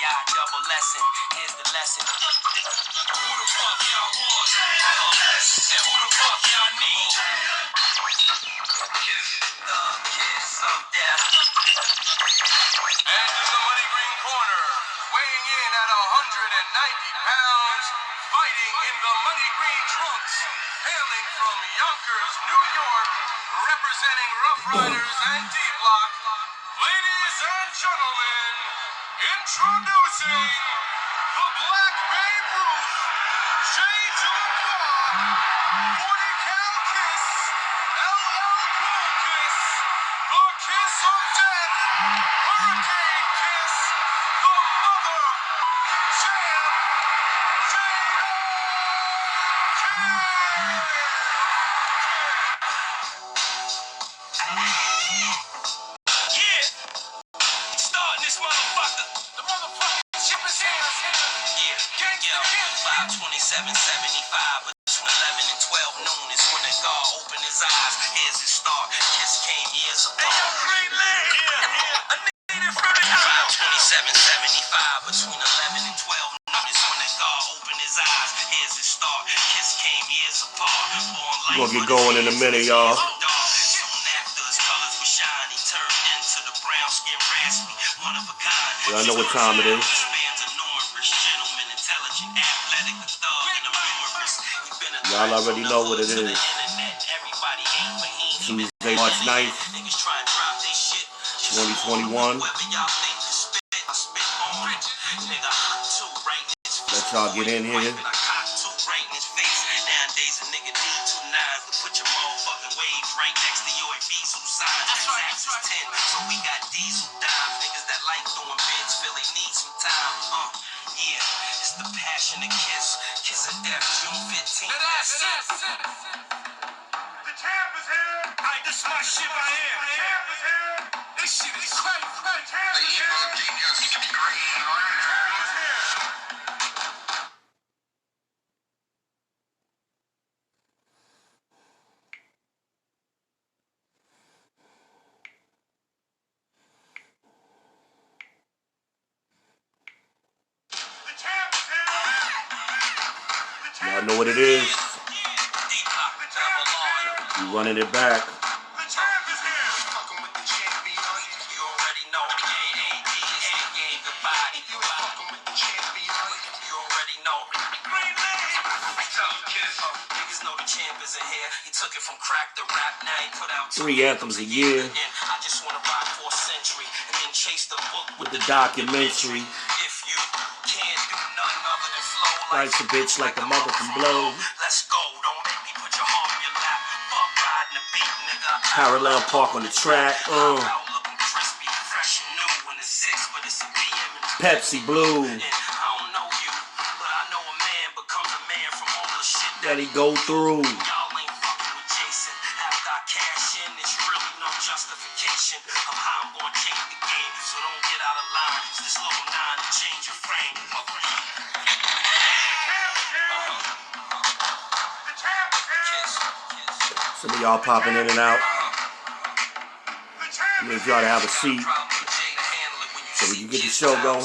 double lesson. Here's the lesson. Who the fuck y'all want? And who the fuck y'all need? Kiss of death. And in the money green corner, weighing in at 190 pounds, fighting in the money green trunks, hailing from Yonkers, New York, representing Rough Riders and D-Block. Ladies and gentlemen, introducing the Black Babe Ruth, J to the Quad, 40 cal kiss, LL Cool kiss, the kiss of death, hurricane kiss, the mother champ, starting this motherfucker. The motherfucking ship is here. Yeah. 5/27/75 between 11 and 12 noon is when the God opened his eyes. Here's his start. Kiss came years apart. Hey, yo, green leg. Yeah. I need it from the 5/27/75 between 11 and 12 noon is when the God opened his eyes. Here's his start. Kiss came years apart. We're gonna get going in a minute, y'all. Y'all know what time it is. Y'all already know what it is. Tuesday, March 9th, 2021. Let y'all get in here. So we got diesel dimes, niggas that like doing bids, feel they need some time. Yeah, it's the passion to kiss. Kiss of death, June 15th. The champ is here. Alright, this is my shit right here. The champ is here. This shit is crazy. The champ is here. The champ is here. Y'all know what it is. We running it back. Took it from crack to rap, now he put out 3 anthems a year. I just want to rock for a century and then chase the book with the documentary. If you can't do nothing other than flow Life's a bitch like a mother can blow. Let's go, don't make me put your heart on your lap. Fuck riding the beat, nigga. Parallel park on the track. Looking crispy, fresh and new when it's 6, but it's a PM and Pepsi Blue. I don't know you, but I know a man becomes a man from all the shit that he go through. Justification of how I'm gonna change the game, so don't get out of line. It's this little 9 to change your frame. Some of y'all popping in and out. I need y'all to have a seat so we can get the show going.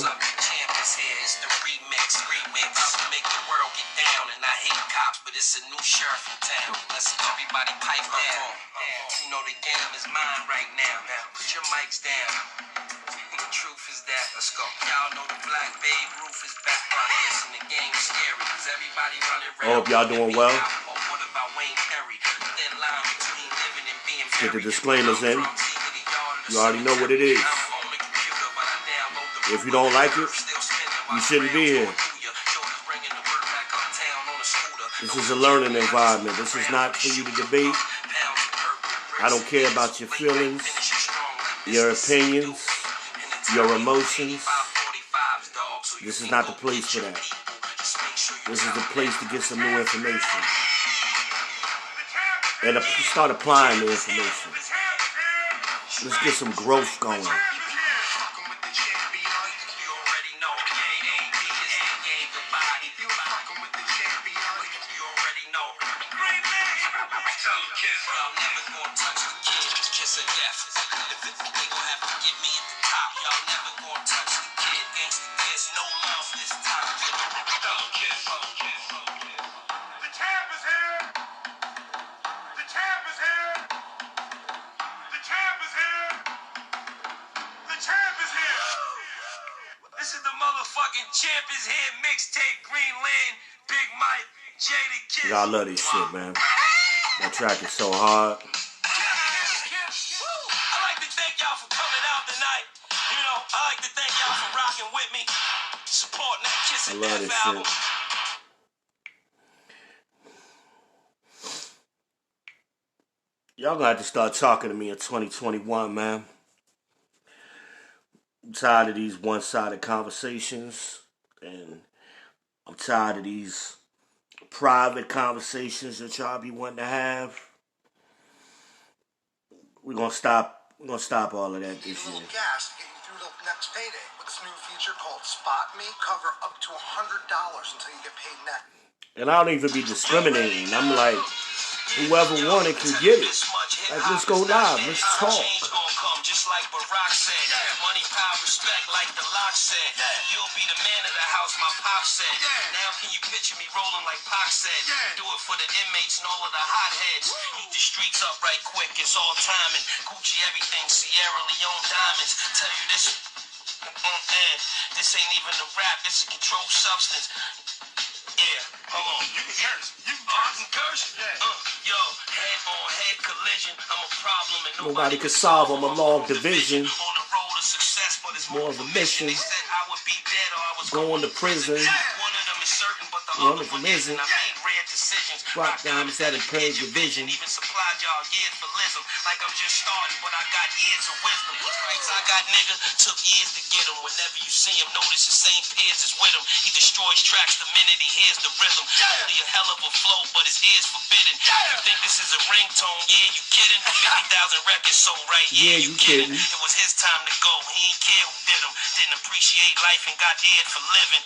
It's a new sheriff in town. Let's everybody pipe down. You know the game is mine right now. Put your mics down. The truth is that. Let's go. Y'all know the Black Babe Ruth is back. Listen, the game's scary because everybody running around. I hope y'all doing well. What about Wayne Perry? Thin line between living and being get the disclaimers in. You already know what it is. If you don't like it, you shouldn't be here. This is a learning environment. This is not for you to debate. I don't care about your feelings, your opinions, your emotions. This is not the place for that. This is the place to get some new information and to start applying the information. Let's get some growth going. Y'all never gonna touch the kid, kiss of death. They gon' have to get me at the top. Y'all never gonna touch the kid, There's no love this time. The champ is here. The champ is here. The champ is here. The champ is here. This is the motherfucking champ is here. Mixtape, Greenland, Big Mike, Jada Kiss. Y'all love this shit, man. That track is so hard. I'd like to thank y'all for coming out tonight. You know, I'd like to thank y'all for rocking with me, supporting that Kiss I and love Death this album. shit. Y'all gonna have to start talking to me in 2021, man. I'm tired of these one-sided conversations, and I'm tired of these private conversations that y'all be wanting to have. We're gonna stop all of that this year. Gas to get you through the next payday with this new feature called Spot Me. Cover up to $100 until you get paid next. And I don't even be discriminating. I'm like, whoever want it can get it. Like, let's go live. Let's talk. Just like Barack said, money, power, respect, like the lock said. You'll be the man of the house, my pop said. Now can you picture me rolling like Pac said? Do it for the inmates and all of the hotheads. Heat the streets up right quick, it's all timing. Gucci everything, Sierra Leone diamonds. Tell you this, this ain't even a rap, this is a controlled substance. Yeah, hold on. You can curse. You can curse? Yo, head-on-head collision. I'm a problem and Nobody can solve. I'm a long division. On the road to success, but it's More of a mission. They said I would be dead or I was Going to prison. One of them is certain, but the One other of them one isn't. isn't. I made rare decisions. Rock diamonds that impaired your vision. Even supplied y'all years for lism. Like I'm just starting, but I got years of wisdom. Rights I got, nigga, took years to get them. Whenever you see him, notice the same peers is with him. He destroys tracks the minute he hears the rhythm. Only a hell of a flow, but his ears forbidden. You think this is a ringtone? Yeah, you kidding? 50,000 records sold, right? Yeah, you kidding. It was his time to go. He ain't care who did him. Didn't appreciate life and got aired for living.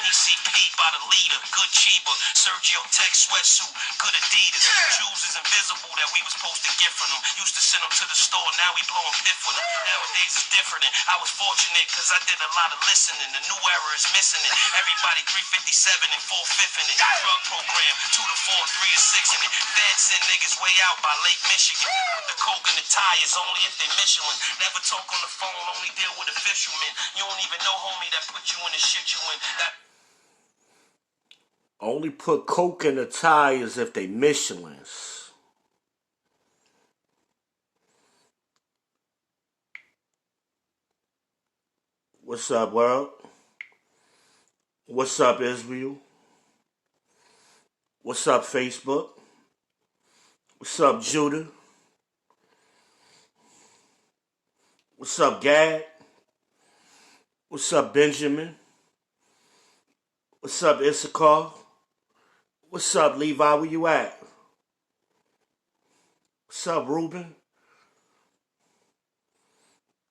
PCP by the leader, good Chiba. Sergio Tech sweatsuit, good Adidas. Shoes is invisible that we was supposed to get from them. Used to send them to the store, now we blowing piff with them. Nowadays it's different. And I was fortunate because I did a lot of listening. The new era is missing it. Everybody 357 and 4/5 in it. Drug program, 2 to 4, 3 to 6 in it. Feds send niggas way out by Lake Michigan. Put the coke in the tires only if they Michelin. Never talk on the phone, only deal with official men. You don't even know, homie, that put you in the shit you in. That Only put coke in the tires if they Michelins. What's up, world? What's up, Israel? What's up, Facebook? What's up, Judah? What's up, Gad? What's up, Benjamin? What's up, Issachar? What's up, Levi? Where you at? What's up, Ruben?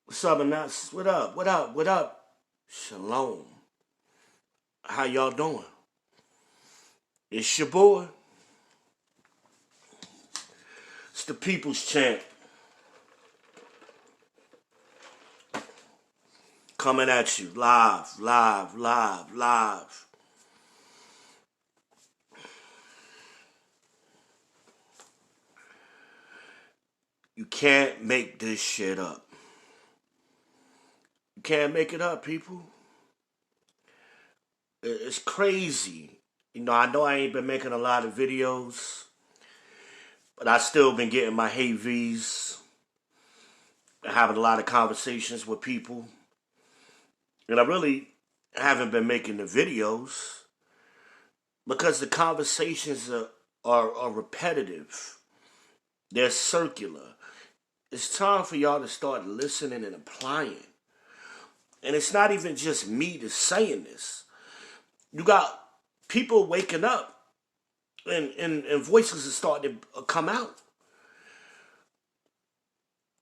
What's up, Anas? What up? What up? What up? Shalom. How y'all doing? It's your boy. It's the People's Champ. Coming at you live. You can't make this shit up. You can't make it up, people. It's crazy. You know I ain't been making a lot of videos, but I still been getting my hey V's and having a lot of conversations with people. And I really haven't been making the videos because the conversations are repetitive. They're circular. It's time for y'all to start listening and applying. And it's not even just me that's saying this. You got people waking up and voices are starting to come out.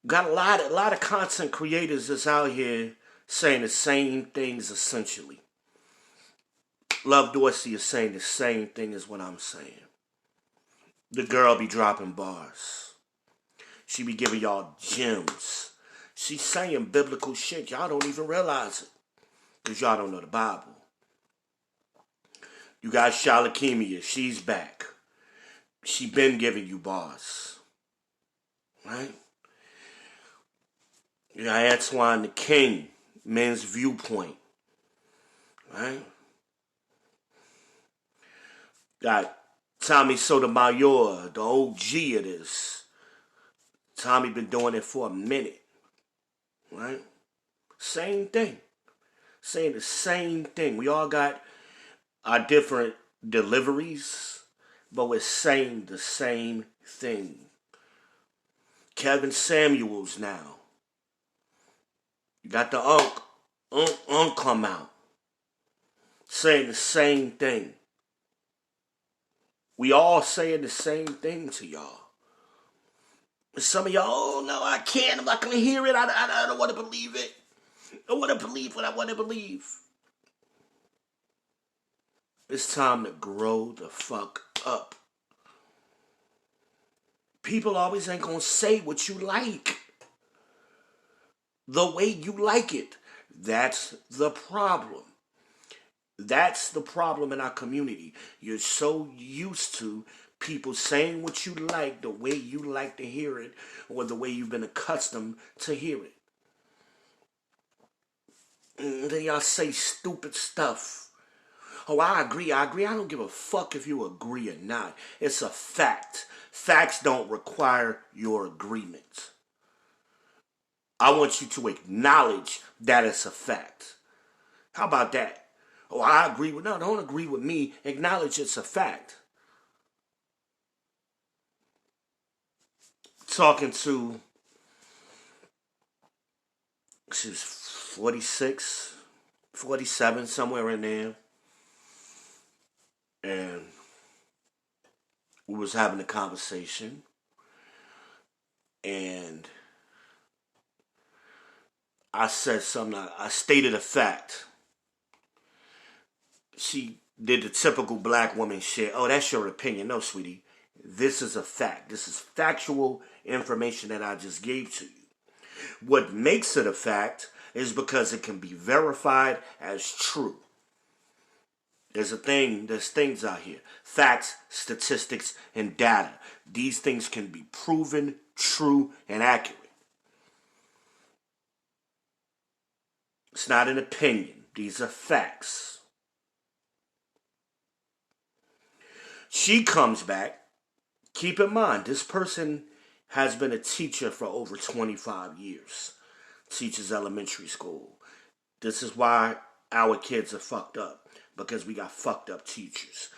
Got a lot of content creators that's out here saying the same things essentially. Love Dorsey is saying the same thing as what I'm saying. The girl be dropping bars. She be giving y'all gems. She's saying biblical shit. Y'all don't even realize it. because y'all don't know the Bible. You got Shalakemia. She's back. She been giving you bars. Right? You got Antoine the King. Men's Viewpoint. Right? Got Tommy Sotomayor, the OG of this. Tommy been doing it for a minute. Right? Same thing. Saying the same thing. We all got our different deliveries, but we're saying the same thing. Kevin Samuels now. You got the Unk come out. Saying the same thing. We all saying the same thing to y'all. Some of y'all, oh no, I can't. I'm not going to hear it. I don't want to believe it. I want to believe what I want to believe. It's time to grow the fuck up. People always ain't going to say what you like. The way you like it. That's the problem. That's the problem in our community. You're so used to people saying what you like, the way you like to hear it, or the way you've been accustomed to hear it. And then y'all say stupid stuff. Oh, I agree. I don't give a fuck if you agree or not. It's a fact. Facts don't require your agreement. I want you to acknowledge that it's a fact. How about that? Oh, I agree with... No, don't agree with me. Acknowledge it's a fact. Talking to... She was 46, 47, somewhere in there. And we was having a conversation. And I said something. I stated a fact. She did the typical black woman shit. Oh, that's your opinion. No, sweetie. This is a fact. This is factual information that I just gave to you. What makes it a fact is because it can be verified as true. There's things out here. Facts, statistics, and data. These things can be proven true and accurate. It's not an opinion. These are facts. She comes back. Keep in mind, this person has been a teacher for over 25 years. Teaches elementary school. This is why our kids are fucked up. Because we got fucked up teachers.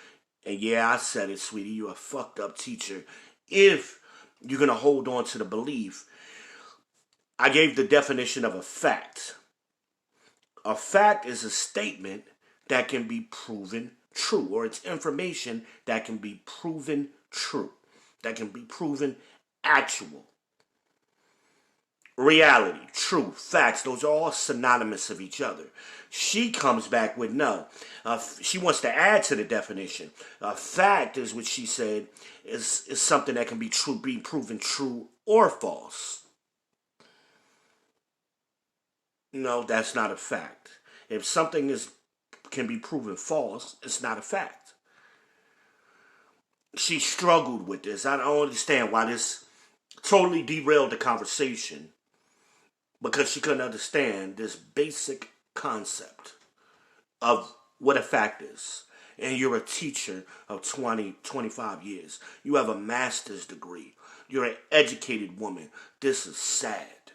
And yeah, I said it, sweetie. You're a fucked up teacher. If you're going to hold on to the belief. I gave the definition of a fact. A fact is a statement that can be proven true, or it's information that can be proven true, that can be proven actual. Reality, true, facts, those are all synonymous of each other. She comes back with no. She wants to add to the definition. A fact is what she said is something that can be true, be proven true or false. No, that's not a fact. If something can be proven false, it's not a fact. She struggled with this. I don't understand why this totally derailed the conversation. Because she couldn't understand this basic concept of what a fact is. And you're a teacher of 25 years. You have a master's degree. You're an educated woman. This is sad.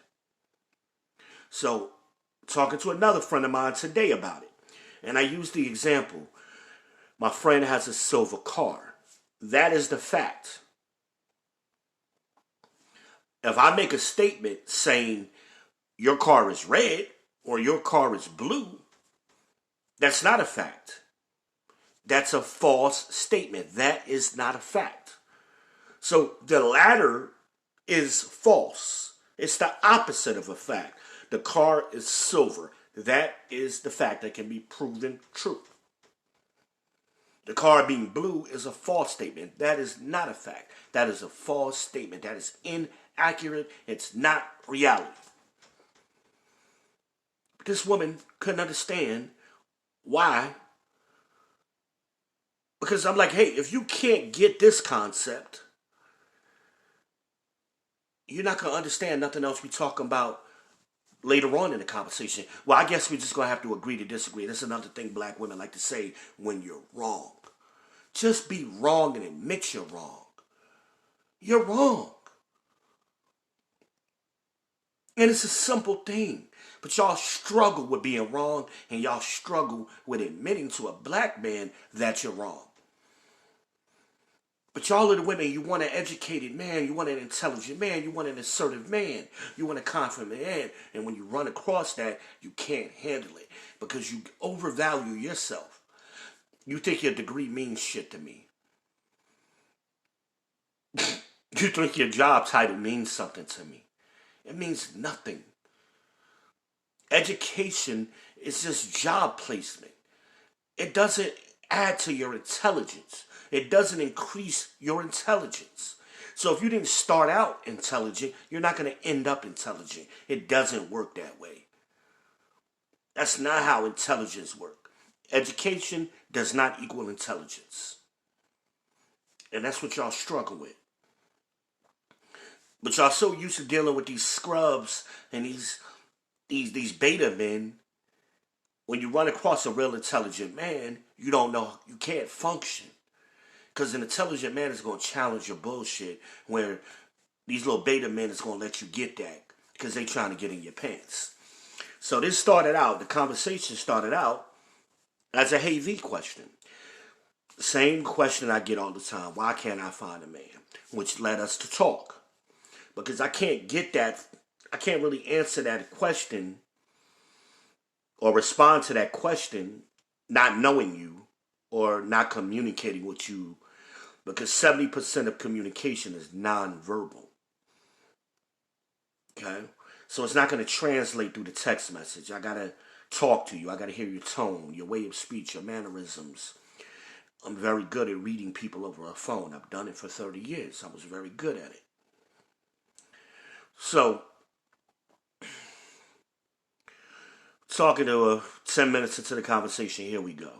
So, talking to another friend of mine today about it. And I used the example. My friend has a silver car. That is the fact. If I make a statement saying your car is red or your car is blue, that's not a fact. That's a false statement. That is not a fact. So the latter is false. It's the opposite of a fact. The car is silver. That is the fact that can be proven true. The car being blue is a false statement. That is not a fact. That is a false statement. That is inaccurate. It's not reality. This woman couldn't understand why. Because I'm like, hey, if you can't get this concept, you're not going to understand nothing else we talking about later on in the conversation. Well, I guess we're just going to have to agree to disagree. That's another thing black women like to say when you're wrong. Just be wrong and admit you're wrong. You're wrong. And it's a simple thing. But y'all struggle with being wrong, and y'all struggle with admitting to a black man that you're wrong. But y'all are the women, you want an educated man, you want an intelligent man, you want an assertive man, you want a confident man. And when you run across that, you can't handle it because you overvalue yourself. You think your degree means shit to me. You think your job title means something to me. It means nothing. Education is just job placement. It doesn't add to your intelligence. It doesn't increase your intelligence. So if you didn't start out intelligent, you're not going to end up intelligent. It doesn't work that way. That's not how intelligence works. Education does not equal intelligence. And that's what y'all struggle with. But y'all so used to dealing with these scrubs and these beta men. When you run across a real intelligent man, you don't know, you can't function. Because an intelligent man is going to challenge your bullshit where these little beta men is going to let you get that because they trying to get in your pants. So this started out, the conversation started out as a hey V question. Same question I get all the time. Why can't I find a man? Which led us to talk. Because I can't get that, I can't really answer that question or respond to that question not knowing you or not communicating with you, because 70% of communication is nonverbal. Okay? So it's not going to translate through the text message. I got to talk to you. I got to hear your tone, your way of speech, your mannerisms. I'm very good at reading people over a phone. I've done it for 30 years. I was very good at it. So, talking to 10 minutes into the conversation, here we go.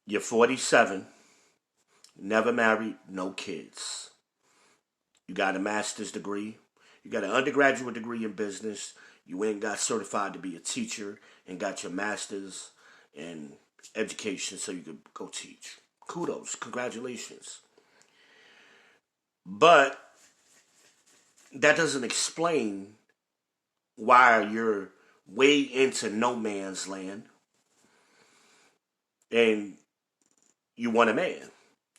You're 47, never married, no kids. You got a master's degree. You got an undergraduate degree in business. You ain't got certified to be a teacher and got your master's in education so you could go teach. Kudos, congratulations. But that doesn't explain why you're way into no man's land and you want a man.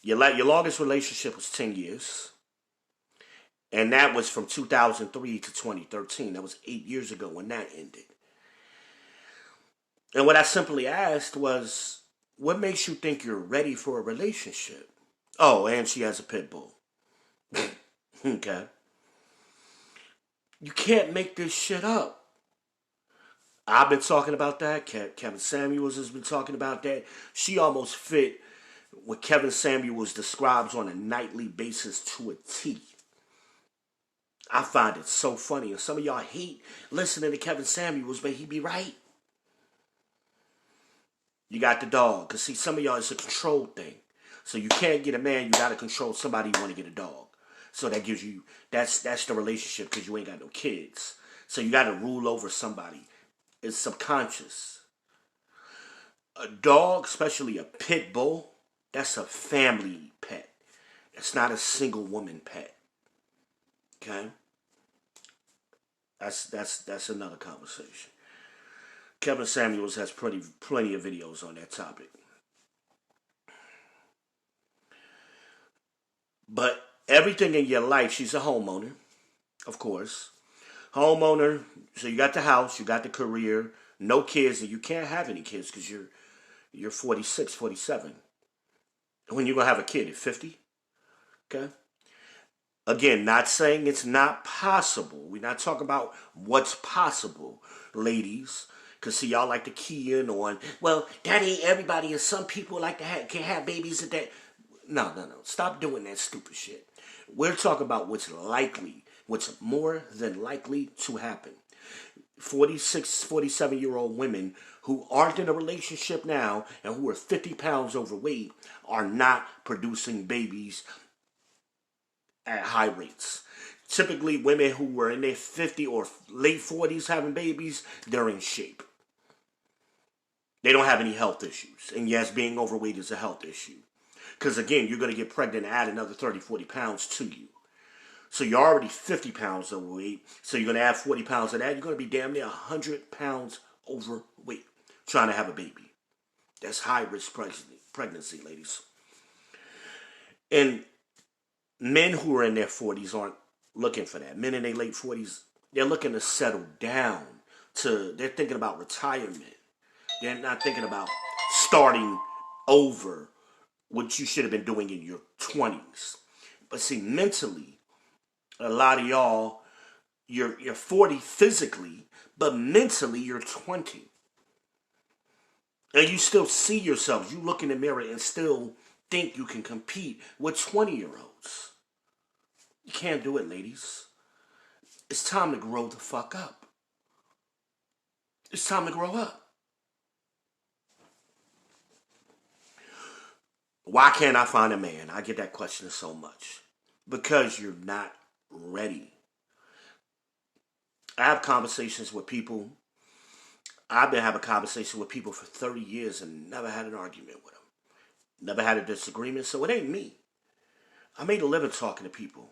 Your longest relationship was 10 years. And that was from 2003 to 2013. That was 8 years ago when that ended. And what I simply asked was, what makes you think you're ready for a relationship? Oh, and she has a pit bull. Okay. You can't make this shit up. I've been talking about that. Kevin Samuels has been talking about that. She almost fit what Kevin Samuels describes on a nightly basis to a T. I find it so funny. And some of y'all hate listening to Kevin Samuels, but he be right. You got the dog. Because see, some of y'all, it's a control thing. So you can't get a man, you got to control somebody, you want to get a dog. So that gives you, that's the relationship because you ain't got no kids. So you got to rule over somebody. It's subconscious. A dog, especially a pit bull, that's a family pet. It's not a single woman pet. Okay? That's another conversation. Kevin Samuels has plenty of videos on that topic. But everything in your life, she's a homeowner, of course. Homeowner, so you got the house, you got the career, no kids, and you can't have any kids because you're 46, 47. When you going to have a kid at 50? Okay? Again, not saying it's not possible. We're not talking about what's possible, ladies. Because, see, y'all like to key in on, well, that ain't everybody, and some people like to can have babies at that. No. Stop doing that stupid shit. We're talking about what's likely, what's more than likely to happen. 46, 47-year-old women who aren't in a relationship now and who are 50 pounds overweight are not producing babies at high rates. Typically, women who were in their 50 or late 40s having babies, they're in shape. They don't have any health issues. And yes, being overweight is a health issue. Because again, you're going to get pregnant and add another 30, 40 pounds to you. So you're already 50 pounds overweight. So you're going to add 40 pounds of that. You're going to be damn near 100 pounds overweight trying to have a baby. That's high risk pregnancy, ladies. And men who are in their 40s aren't looking for that. Men in their late 40s, they're looking to settle down. They're thinking about retirement. They're not thinking about starting over what you should have been doing in your 20s. But see, mentally, a lot of y'all, you're 40 physically, but mentally you're 20. And you still see yourselves. You look in the mirror and still think you can compete with 20-year-olds. You can't do it, ladies. It's time to grow the fuck up. It's time to grow up. Why can't I find a man? I get that question so much. Because you're not ready. I have conversations with people. I've been having conversations with people for 30 years and never had an argument with them. Never had a disagreement, so it ain't me. I made a living talking to people.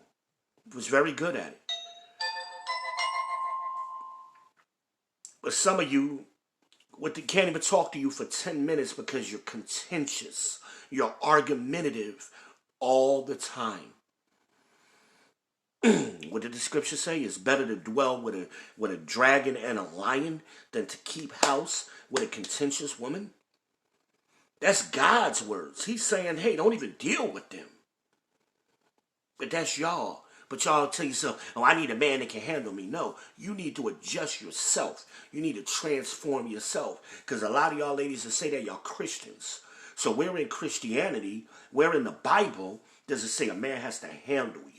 Was very good at it. But some of you can't even talk to you for 10 minutes because you're contentious. You're argumentative all the time. What did the scripture say? It's better to dwell with a dragon and a lion than to keep house with a contentious woman. That's God's words. He's saying, hey, don't even deal with them. But that's y'all. But y'all tell yourself, oh, I need a man that can handle me. No, you need to adjust yourself. You need to transform yourself. Because a lot of y'all ladies that say that, y'all Christians. So we're in Christianity. We're in the Bible. Does it say a man has to handle you?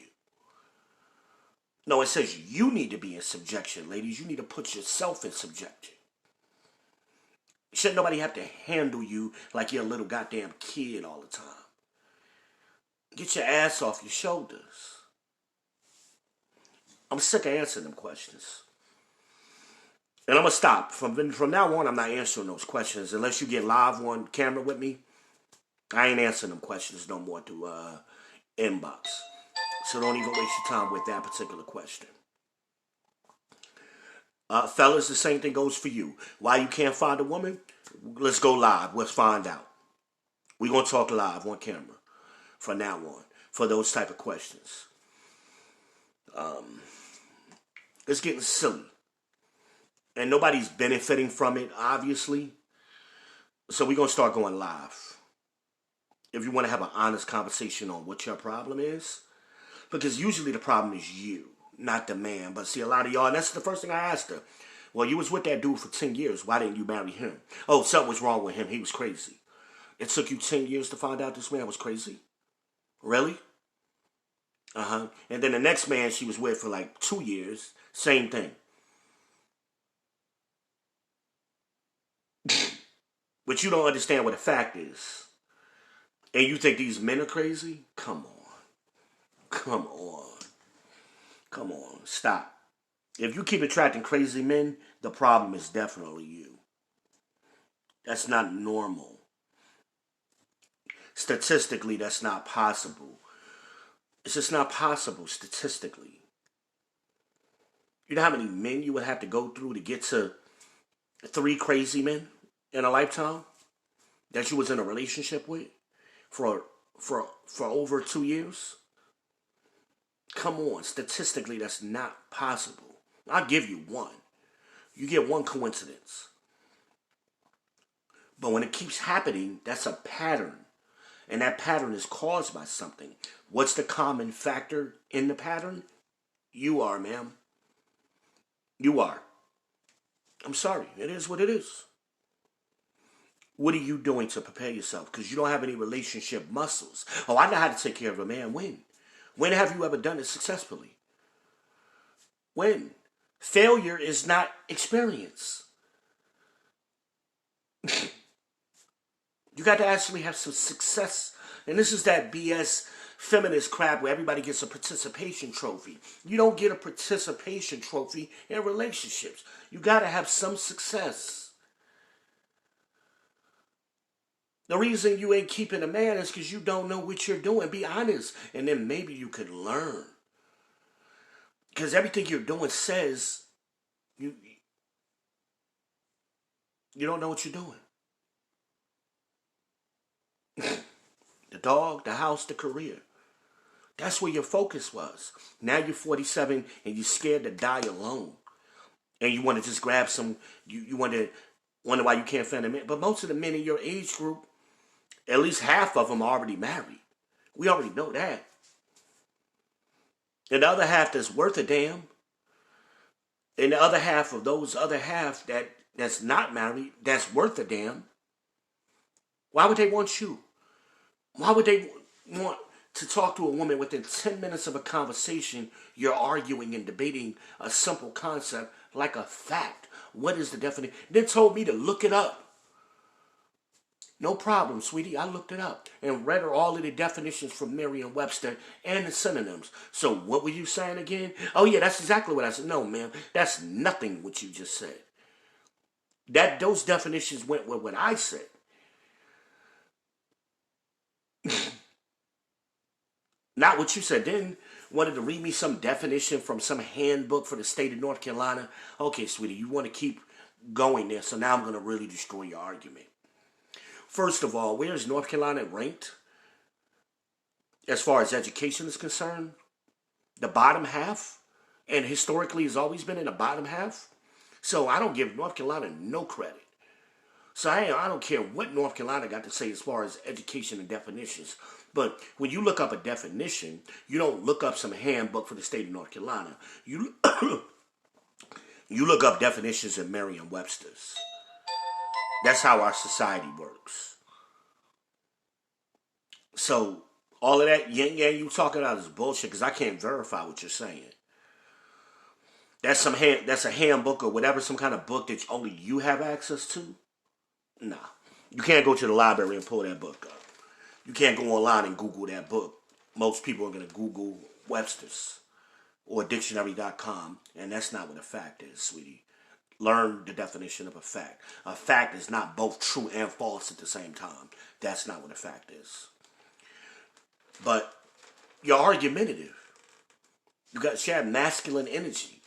No, it says you need to be in subjection, ladies. You need to put yourself in subjection. Shouldn't nobody have to handle you like you're a little goddamn kid all the time. Get your ass off your shoulders. I'm sick of answering them questions. And I'm going to stop. From now on, I'm not answering those questions. Unless you get live on camera with me, I ain't answering them questions no more through inbox. So don't even waste your time with that particular question. Fellas, the same thing goes for you. Why you can't find a woman? Let's go live. Let's find out. We're going to talk live on camera from now on for those type of questions. It's getting silly. And nobody's benefiting from it, obviously. So we're going to start going live. If you want to have an honest conversation on what your problem is. Because usually the problem is you, not the man. But see, a lot of y'all, and that's the first thing I asked her. Well, you was with that dude for 10 years. Why didn't you marry him? Oh, something was wrong with him. He was crazy. It took you 10 years to find out this man was crazy? Really? Uh-huh. And then the next man she was with for like 2 years, same thing. But you don't understand what the fact is. And you think these men are crazy? Come on. Come on. Come on. Stop. If you keep attracting crazy men, the problem is definitely you. That's not normal. Statistically, that's not possible. It's just not possible statistically. You know how many men you would have to go through to get to 3 crazy men in a lifetime that you was in a relationship with for over 2 years? Come on, statistically, that's not possible. I'll give you one. You get one coincidence. But when it keeps happening, that's a pattern. And that pattern is caused by something. What's the common factor in the pattern? You are, ma'am. You are. I'm sorry. It is what it is. What are you doing to prepare yourself? Because you don't have any relationship muscles. Oh, I know how to take care of a man. When? When have you ever done it successfully? When? Failure is not experience. You got to actually have some success. And this is that BS feminist crap where everybody gets a participation trophy. You don't get a participation trophy in relationships. You got to have some success. The reason you ain't keeping a man is because you don't know what you're doing. Be honest. And then maybe you could learn. Because everything you're doing says you don't know what you're doing. The dog, the house, the career. That's where your focus was. Now you're 47 and you're scared to die alone. And you want to just grab some, you wonder why you can't find a man. But most of the men in your age group, at least half of them are already married. We already know that. And the other half that's worth a damn. And the other half of those other half that's not married, that's worth a damn. Why would they want you? Why would they want to talk to a woman within 10 minutes of a conversation? You're arguing and debating a simple concept like a fact. What is the definition? They told me to look it up. No problem, sweetie. I looked it up and read her all of the definitions from Merriam-Webster and the synonyms. So what were you saying again? Oh, yeah, that's exactly what I said. No, ma'am, that's nothing what you just said. Those definitions went with what I said. Not what you said. Then wanted to read me some definition from some handbook for the state of North Carolina. Okay, sweetie, you want to keep going there, so now I'm going to really destroy your argument. First of all, where is North Carolina ranked as far as education is concerned? The bottom half, and historically has always been in the bottom half. So I don't give North Carolina no credit. So I don't care what North Carolina got to say as far as education and definitions. But when you look up a definition, you don't look up some handbook for the state of North Carolina. You you look up definitions in Merriam-Webster's. That's how our society works. So all of that yin yang you talking about is bullshit because I can't verify what you're saying. That's a handbook or whatever, some kind of book that only you have access to. Nah, you can't go to the library and pull that book up. You can't go online and Google that book. Most people are going to Google Webster's or dictionary.com, and that's not what a fact is, sweetie. Learn the definition of a fact. A fact is not both true and false at the same time. That's not what a fact is. But you're argumentative. She had masculine energy.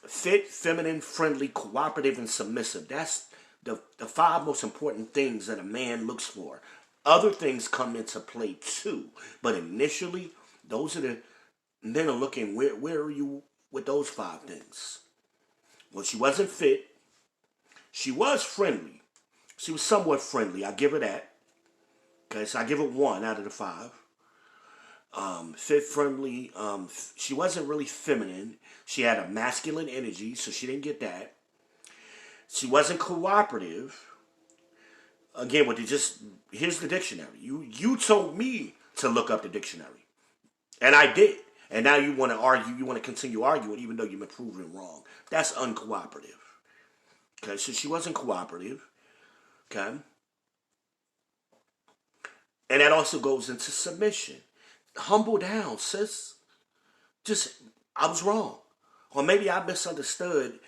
Fit, feminine, friendly, cooperative, and submissive. That's the 5 most important things that a man looks for. Other things come into play too. But initially, those are the men are looking, where are you with those 5 things? Well, she wasn't fit. She was friendly. She was somewhat friendly. I give her that. Okay, so I give it 1 out of the 5. Fit, friendly. She wasn't really feminine. She had a masculine energy, so she didn't get that. She wasn't cooperative. Again, here's the dictionary. You told me to look up the dictionary, and I did. And now you want to argue. You want to continue arguing, even though you've been proven wrong. That's uncooperative. Okay, so she wasn't cooperative. Okay, and that also goes into submission. Humble down, sis. I was wrong. Or maybe I misunderstood.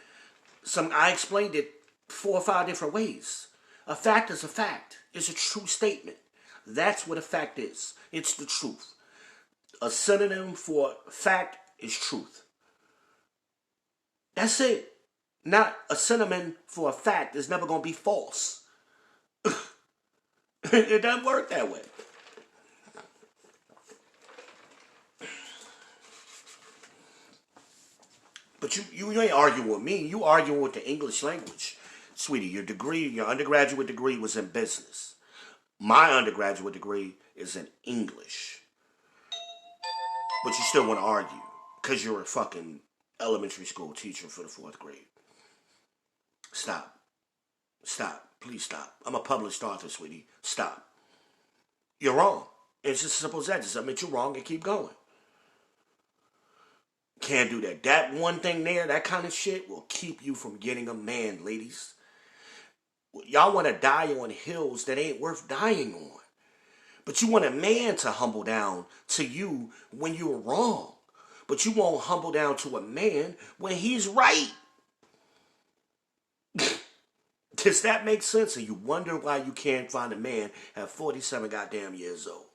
I explained it 4 or 5 different ways. A fact is a fact. It's a true statement. That's what a fact is. It's the truth. A synonym for fact is truth. That's it. Not a synonym for a fact is never going to be false. It doesn't work that way. But you ain't arguing with me. You arguing with the English language. Sweetie, your undergraduate degree was in business. My undergraduate degree is in English. But you still want to argue because you're a fucking elementary school teacher for the 4th grade. Stop. Stop. Please stop. I'm a published author, sweetie. Stop. You're wrong. It's just as simple as that. Just admit you're wrong and keep going. Can't do that. That one thing there, that kind of shit will keep you from getting a man, ladies. Y'all want to die on hills that ain't worth dying on. But you want a man to humble down to you when you're wrong. But you won't humble down to a man when he's right. Does that make sense? And you wonder why you can't find a man at 47 goddamn years old.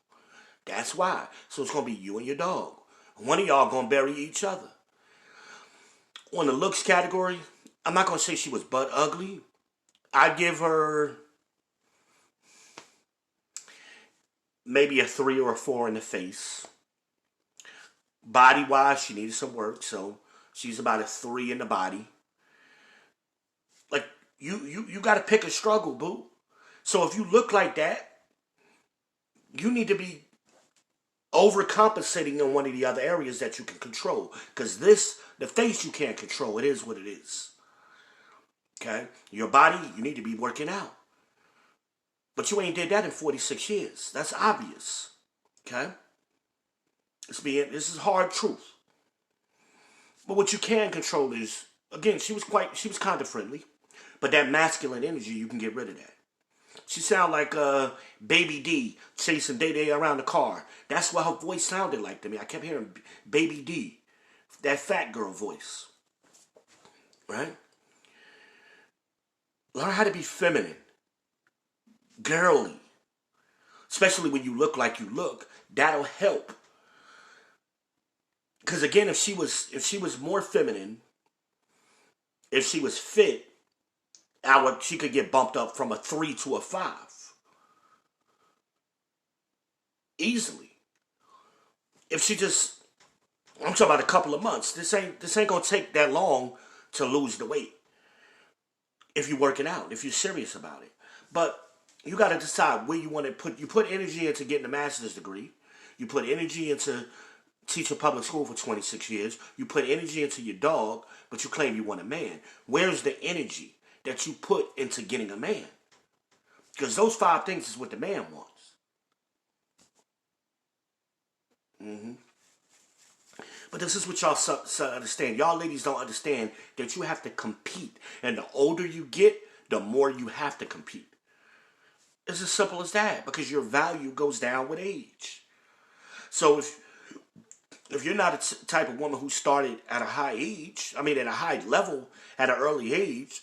That's why. So it's going to be you and your dog. One of y'all going to bury each other. On the looks category, I'm not going to say she was butt ugly. I'd give her maybe a 3 or a 4 in the face. Body-wise, she needed some work, so she's about a 3 in the body. Like, you got to pick a struggle, boo. So if you look like that, you need to be overcompensating in one of the other areas that you can control. Because the face you can't control. It is what it is. Okay? Your body, you need to be working out. But you ain't did that in 46 years. That's obvious. Okay? This is hard truth. But what you can control is, again, she was kind of friendly. But that masculine energy, you can get rid of that. She sounded like Baby D chasing Day Day around the car. That's what her voice sounded like to me. I kept hearing Baby D. That fat girl voice. Right? Learn how to be feminine. Girly. Especially when you look like you look. That'll help. Because again, if she was more feminine, if she was fit, she could get bumped up from a 3 to a 5. Easily. If she just, I'm talking about a couple of months. This ain't gonna take that long to lose the weight. If you're working out, if you're serious about it. But you got to decide where you want to put. You put energy into getting a master's degree. You put energy into teaching public school for 26 years. You put energy into your dog, but you claim you want a man. Where's the energy that you put into getting a man? Because those 5 things is what the man wants. But this is what y'all understand. Y'all ladies don't understand that you have to compete. And the older you get, the more you have to compete. It's as simple as that. Because your value goes down with age. So if you're not a type of woman who started at a high age, at a high level, at an early age,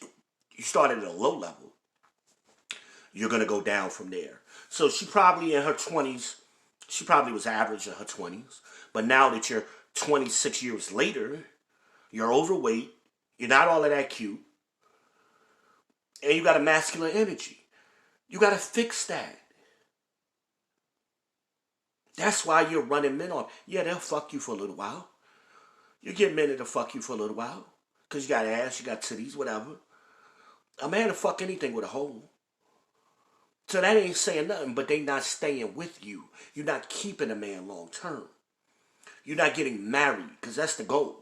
you started at a low level, you're going to go down from there. So she probably in her 20s, she probably was average in her 20s. But now that you're 26 years later, you're overweight, you're not all of that cute, and you got a masculine energy. You got to fix that. That's why you're running men off. Yeah, they'll fuck you for a little while. You get men to fuck you for a little while. Because you got ass, you got titties, whatever. A man will fuck anything with a hole. So that ain't saying nothing, but they not staying with you. You're not keeping a man long term. You're not getting married, because that's the goal.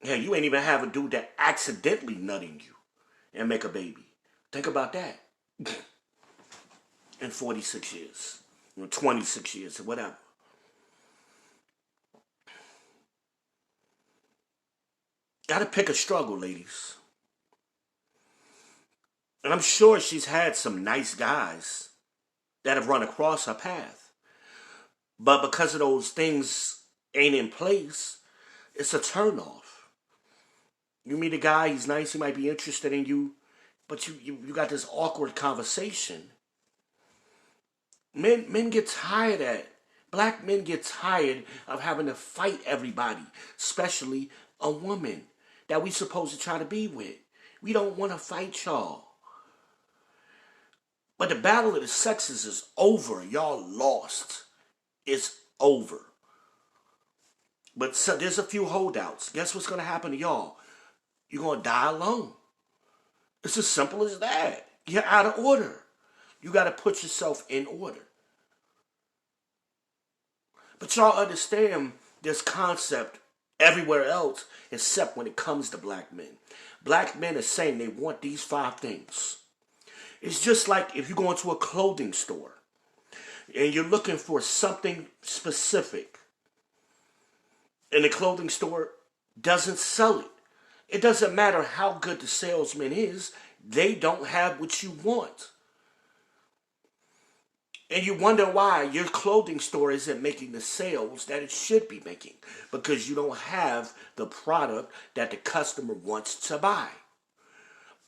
Yeah, you ain't even have a dude that accidentally nutting you and make a baby. Think about that. In 46 years. 26 years, or whatever. Gotta pick a struggle, ladies. And I'm sure she's had some nice guys that have run across her path. But because of those things ain't in place, it's a turnoff. You meet a guy, he's nice, he might be interested in you, but you got this awkward conversation. Men get tired of it. Black men get tired of having to fight everybody, especially a woman that we supposed to try to be with. We don't want to fight y'all. But the battle of the sexes is over. Y'all lost. It's over. But so there's a few holdouts. Guess what's going to happen to y'all? You're going to die alone. It's as simple as that. You're out of order. You got to put yourself in order. But y'all understand this concept everywhere else except when it comes to black men. Black men are saying they want these 5 things. It's just like if you go into a clothing store. and you're looking for something specific, and the clothing store doesn't sell it. It doesn't matter how good the salesman is, they don't have what you want. And you wonder why your clothing store isn't making the sales that it should be making. Because you don't have the product that the customer wants to buy.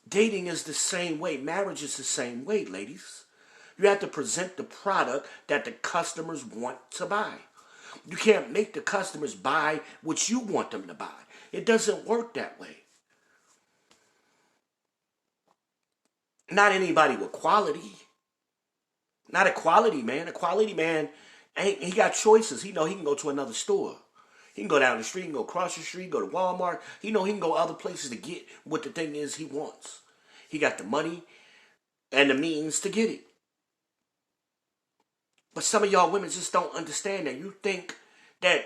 Dating is the same way. Marriage is the same way, ladies. You have to present the product that the customers want to buy. You can't make the customers buy what you want them to buy. It doesn't work that way. Not anybody with quality. Not a quality man. A quality man, he got choices. He know he can go to another store. He can go down the street, he can go across the street, go to Walmart. He know he can go other places to get what the thing is he wants. He got the money and the means to get it. But some of y'all women just don't understand that. You think that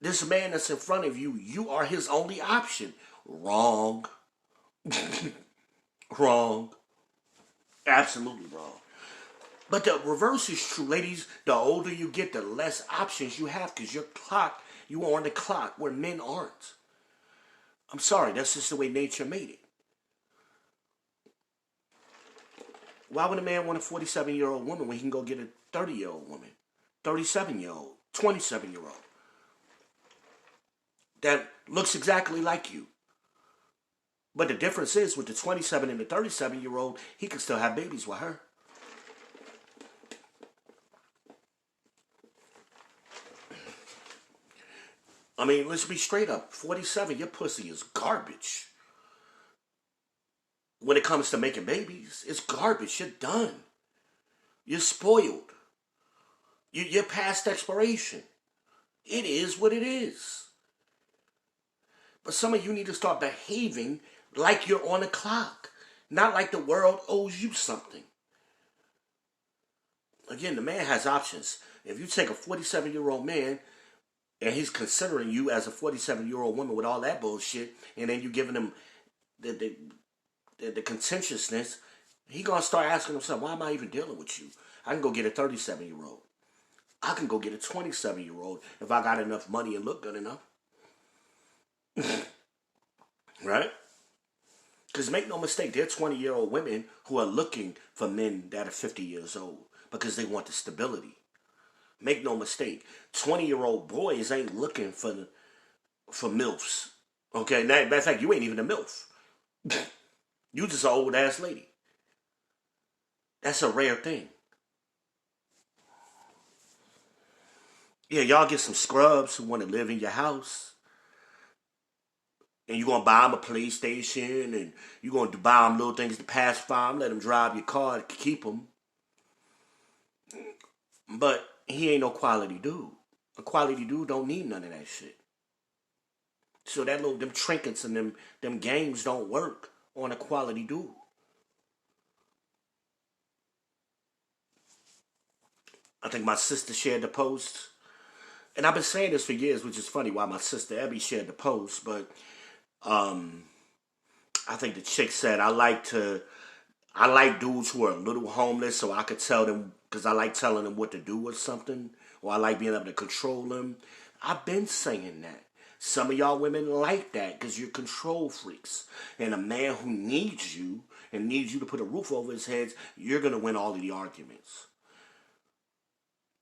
this man that's in front of you, you are his only option. Wrong. Wrong. Absolutely wrong. But the reverse is true, ladies. The older you get, the less options you have because you are on the clock where men aren't. I'm sorry, that's just the way nature made it. Why would a man want a 47-year-old woman when he can go get a 30-year-old woman, 37-year-old, 27-year-old that looks exactly like you? But the difference is with the 27 and the 37-year-old, he can still have babies with her. I mean, let's be straight up. 47, your pussy is garbage. When it comes to making babies, it's garbage. You're done. You're spoiled. You're past expiration. It is what it is. But some of you need to start behaving like you're on a clock. Not like the world owes you something. Again, the man has options. If you take a 47-year-old man and he's considering you as a 47-year-old woman with all that bullshit, and then you giving him the contentiousness, he gonna start asking himself, why am I even dealing with you? I can go get a 37-year-old. I can go get a 27-year-old if I got enough money and look good enough. Right? Because make no mistake, there are 20-year-old women who are looking for men that are 50 years old because they want the stability. Make no mistake, 20-year-old boys ain't looking for MILFs. Okay, matter of fact, you ain't even a MILF. You just an old ass lady. That's a rare thing. Yeah, y'all get some scrubs who want to live in your house. And you're going to buy them a PlayStation. And you're going to buy them little things to pacify them. Let them drive your car to keep them. But he ain't no quality dude. A quality dude don't need none of that shit. So them trinkets and them games don't work on a quality dude. I think my sister shared the post. And I've been saying this for years, which is funny why my sister Abby shared the post. But I think the chick said, I like dudes who are a little homeless so I could tell them, because I like telling them what to do or something. Or I like being able to control them. I've been saying that. Some of y'all women like that because you're control freaks. And a man who needs you and needs you to put a roof over his head, you're going to win all of the arguments.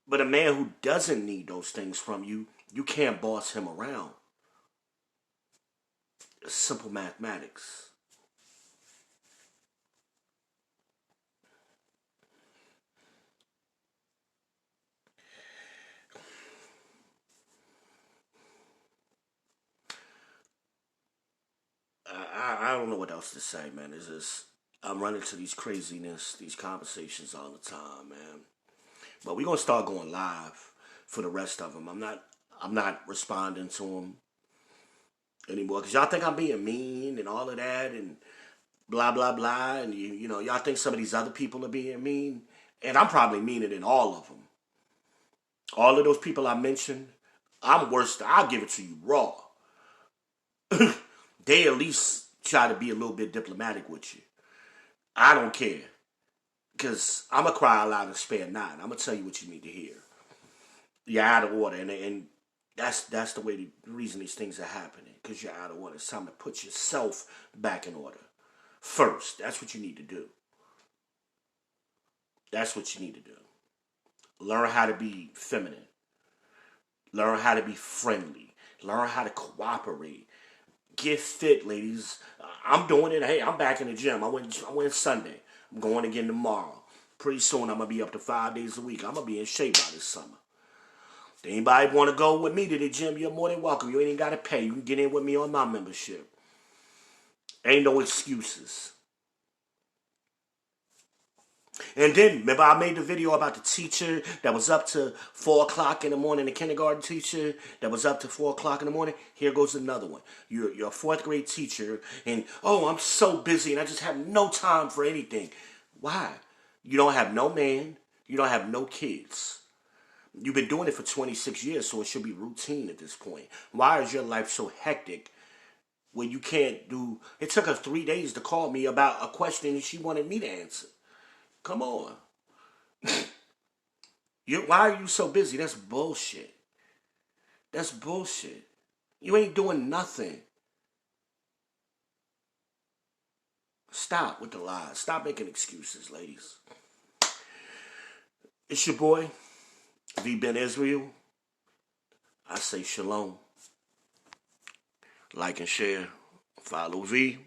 But a man who doesn't need those things from you, you can't boss him around. It's simple mathematics. I don't know what else to say, man. It's just, I'm running to these craziness, these conversations all the time, man. But we're gonna start going live for the rest of them. I'm not responding to them anymore because y'all think I'm being mean and all of that and blah blah blah, and you know y'all think some of these other people are being mean, and I'm probably meaner than all of them. All of those people I mentioned, I'm worse. I'll give it to you raw. They at least try to be a little bit diplomatic with you. I don't care. Because I'm going to cry aloud and spare not. I'm going to tell you what you need to hear. You're out of order. And that's the way, the reason these things are happening. Because you're out of order. It's time to put yourself back in order. First, that's what you need to do. That's what you need to do. Learn how to be feminine. Learn how to be friendly. Learn how to cooperate. Get fit, ladies. I'm doing it. Hey, I'm back in the gym. I went Sunday. I'm going again tomorrow. Pretty soon I'm going to be up to 5 days a week. I'm going to be in shape by this summer. If anybody want to go with me to the gym, you're more than welcome. You ain't even got to pay. You can get in with me on my membership. Ain't no excuses. And then, remember I made the video about the teacher that was up to 4 o'clock in the morning, the kindergarten teacher that was up to 4 o'clock in the morning? Here goes another one. You're a 4th grade teacher, and, oh, I'm so busy, and I just have no time for anything. Why? You don't have no man. You don't have no kids. You've been doing it for 26 years, so it should be routine at this point. Why is your life so hectic when you can't do... It took her 3 days to call me about a question she wanted me to answer. Come on. Why are you so busy? That's bullshit. That's bullshit. You ain't doing nothing. Stop with the lies. Stop making excuses, ladies. It's your boy, V. Ben Israel. I say shalom. Like and share. Follow V.